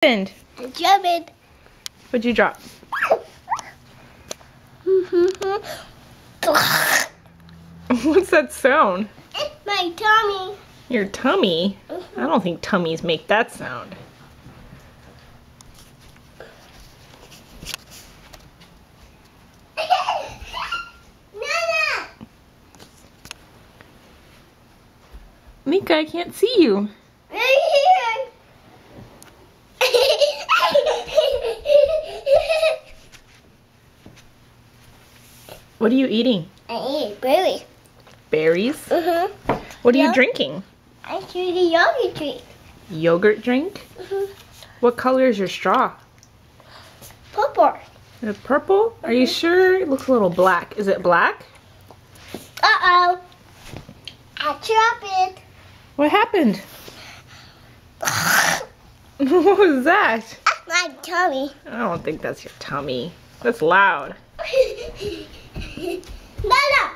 happened? Drop it. What'd you drop? What's that sound? It's my tummy. Your tummy? I don't think tummies make that sound. Nana! Mika, I can't see you. Right here. What are you eating? I eat berries. Berries? Mm-hmm. What are you Yeah. drinking? I choose a yogurt drink. Yogurt drink? Mm-hmm. What color is your straw? Purple. Is it purple? Are you sure? It looks a little black. Is it black? Uh-oh. I dropped it. What happened? What was that? That's my tummy. I don't think that's your tummy. That's loud. Nana!